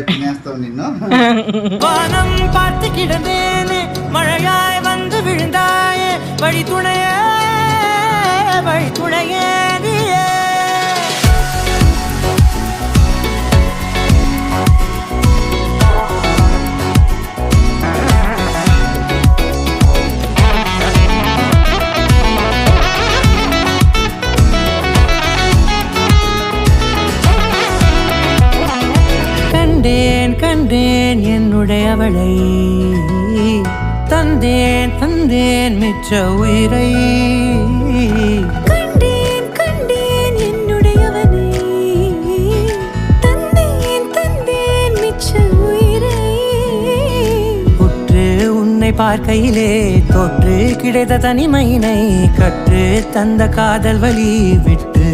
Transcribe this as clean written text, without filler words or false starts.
తినేస్తావు నిన్ను. வானம் பார்த்து கிடந்தேனே மழையாய் வந்து விழுந்தாயே வழி துணையே நீயே. கண்டேன் என்னுடையவளை தந்தேன் மிச்ச உயிரை. கண்டேன் என்னுடையவனை தந்தேன் மிச்ச உயிரை. உற்று உன்னை பார்க்கையிலே தொற்று கிடைத்த தனிமையினை கற்று தந்த காதல் வழி விட்டு